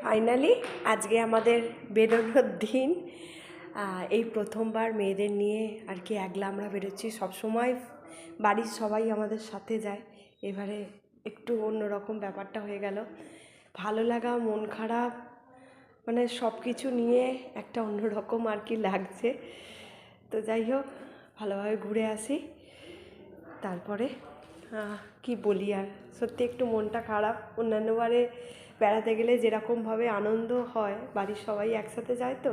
Finally আজকে আমাদের বেরোনোর দিন। এই প্রথমবার মেয়েদের নিয়ে আর কি একলা আমরা বেরোচ্ছি। সবসময় বাড়ির সবাই আমাদের সাথে যায়, এবারে একটু অন্যরকম ব্যাপারটা হয়ে গেল। ভালো লাগা, মন খারাপ, মানে সব কিছু নিয়ে একটা অন্যরকম আর কি লাগছে। তো যাই হোক, ভালোভাবে ঘুরে আসি। তারপরে কি বলি, আর সত্যি একটু মনটা খারাপ। অন্যান্যবারে বেড়াতে গেলে যেরকমভাবে আনন্দ হয়, বাড়ির সবাই একসাথে যায় তো,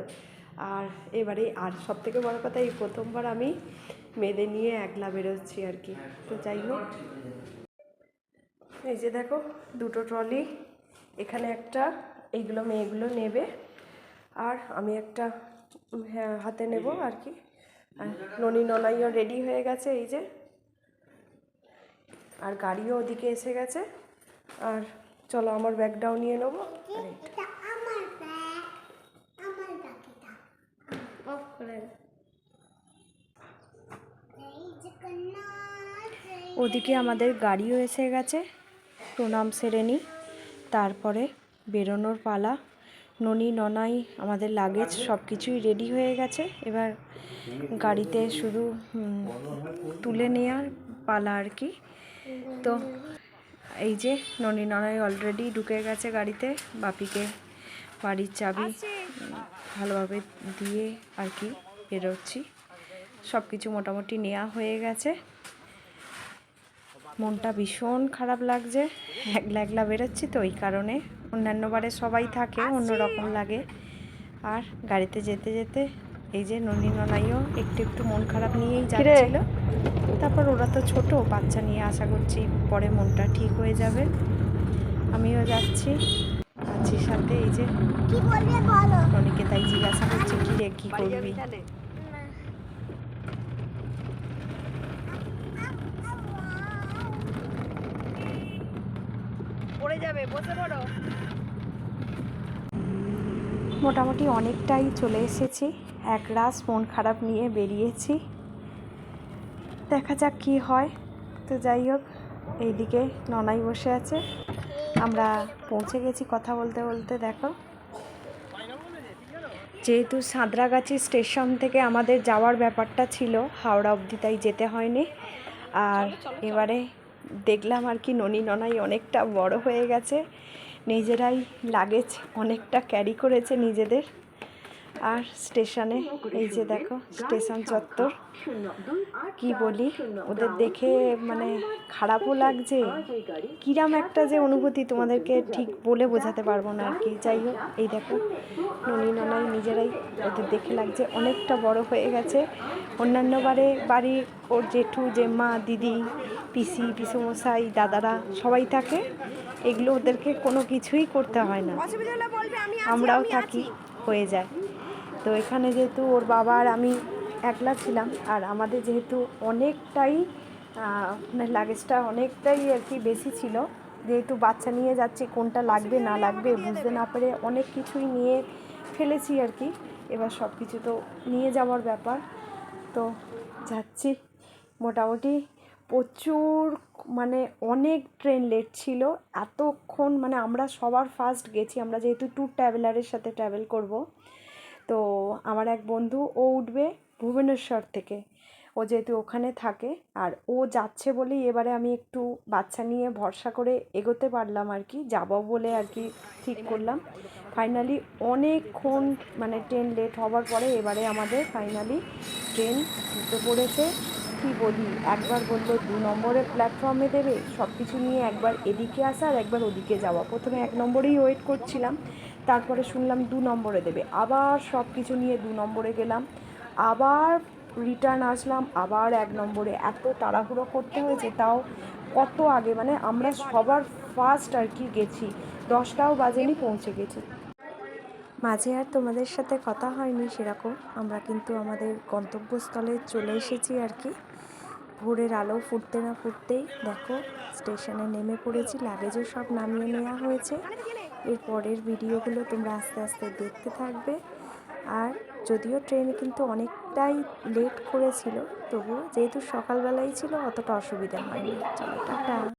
আর এবারে আর সবথেকে বড় কথা, এই প্রথমবার আমি মেয়েদের নিয়ে একলা বেরোচ্ছি আর কি। তো যাই হোক, এই যে দেখো দুটো ট্রলি, এখানে একটা, এইগুলো মেয়েগুলো নেবে, আর আমি একটা হাতে নেব আর কি। ননি ননাইও রেডি হয়ে গেছে, এই যে, আর গাড়িও ওদিকে এসে গেছে। আর চলো আমার ব্যাগটাও নিয়ে নেবো। ওদিকে আমাদের গাড়িও এসে গেছে, প্রণাম সেরে নিই, তারপরে বেরোনোর পালা। ননি ননাই আমাদের লাগেজ সব কিছুই রেডি হয়ে গেছে, এবার গাড়িতে শুধু তুলে নেওয়ার পালা আর কি। তো এই যে ননি ননাই অলরেডি ঢুকে গেছে গাড়িতে, বাপিকে বাড়ির চাবি ভালোভাবে দিয়ে আর কি বেরোচ্ছি। সব কিছু মোটামুটি নেওয়া হয়ে গেছে। মনটা ভীষণ খারাপ লাগছে, একলা একলা বেরোচ্ছি তো, ওই কারণে। অন্যান্য বারে সবাই থাকে, অন্যরকম লাগে। আর গাড়িতে যেতে যেতে এই যে ননি ননাইও একটু একটু মন খারাপ নিয়েই যাচ্ছিল। তারপর ওরা তো ছোট বাচ্চা নিয়ে, আশা করছি পরে মনটা ঠিক হয়ে যাবে। আমিও যাচ্ছি সাথে। এই যে ননিকে তাই জিজ্ঞাসা করছি, কি রে, কি করবি? পড়ে যাবে, বসে পড়ো। মোটামুটি অনেকটাই চলে এসেছি, এক রাস মন খারাপ নিয়ে বেরিয়েছি। দেখা যাক কি হয়। তো যাই হোক, এইদিকে ননাই বসে আছে, আমরা পৌঁছে গেছি কথা বলতে বলতে। দেখো, যেহেতু সাঁতরাগাছি স্টেশন থেকে আমাদের যাওয়ার ব্যাপারটা ছিল হাওড়া অবধি, তাই যেতে হয়নি। আর এবারে দেখলাম আর কি ননি ননাই অনেকটা বড় হয়ে গেছে, নিজেরাই লাগেজ অনেকটা ক্যারি করেছে নিজেদের। আর স্টেশনে এই যে দেখো স্টেশন চত্বর, কি বলি, ওদের দেখে মানে খারাপও লাগছে, কিরাম একটা যে অনুভূতি তোমাদেরকে ঠিক বলে বোঝাতে পারবো না আর কি। যাই হোক, এই দেখো ননি ননাই নিজেরাই, ওদের দেখে লাগছে অনেকটা বড় হয়ে গেছে। অন্যান্য বারে বাড়ির ওর জেঠু জেম্মা দিদি পিসি পিসমশাই দাদারা সবাই থাকে, এগুলো ওদেরকে কোনো কিছুই করতে হয় না, আমরাও থাকি, হয়ে যায়। তো এখানে যেহেতু ওর বাবা আর আমি একলা ছিলাম, আর আমাদের যেহেতু অনেকটাই মানে লাগেজটা অনেকটাই আর কি বেশি ছিল, যেহেতু বাচ্চা নিয়ে যাচ্ছি, কোনটা লাগবে না লাগবে বুঝতে না পেরে অনেক কিছুই নিয়ে ফেলেছি আর কি। এবার সব কিছু তো নিয়ে যাওয়ার ব্যাপার, তো যাচ্ছি। মোটামুটি প্রচুর, মানে অনেক ট্রেন লেট ছিল এতক্ষণ, মানে আমরা সবার ফার্স্ট গেছি, আমরা যেহেতু ট্যুর ট্রাভেলারের সাথে ট্রাভেল করব। তো আমার এক বন্ধু, ও উঠবে ভুবনেশ্বর থেকে, ও যেহেতু ওখানে থাকে, আর ও যাচ্ছে বলেই এবারে আমি একটু বাচ্চা নিয়ে ভরসা করে এগোতে পারলাম আর কি, যাবো বলে আর কি ঠিক করলাম। ফাইনালি অনেকক্ষণ মানে ট্রেন লেট হওয়ার পরে এবারে আমাদের ফাইনালি ট্রেন ঢুকে পড়েছে। কি বলি, একবার বললো 2 নম্বরের প্ল্যাটফর্মে দেবে, সব কিছু নিয়ে একবার এদিকে আসা আর একবার ওদিকে যাওয়া। প্রথমে 1 নম্বরেই ওয়েট করছিলাম, তারপরে শুনলাম 2 নম্বরে দেবে, আবার সব কিছু নিয়ে 2 নম্বরে গেলাম, আবার রিটার্ন আসলাম, আবার 1 নম্বরে। এত তাড়াহুড়ো করতে হয়েছে, তাও কত আগে, মানে আমরা সবার ফার্স্ট আর কি গেছি, 10টাও বাজেনি পৌঁছে গেছি। মাঝে আর তোমাদের সাথে কথা হয়নি সেরকম, আমরা কিন্তু আমাদের গন্তব্যস্থলে চলে এসেছি আর কি। ভোরের আলো ফুটতে না ফুটতেই দেখো স্টেশনে নেমে পড়েছি, লাগেজও সব নামিয়ে নেওয়া হয়েছে। এর পরের ভিডিওগুলো তোমরা আস্তে আস্তে দেখতে থাকবে। আর যদিও ট্রেন কিন্তু অনেকটাই লেট করেছিল, তবুও যেহেতু সকালবেলাই ছিল অতটা অসুবিধা হয়নি। চলো টাটা।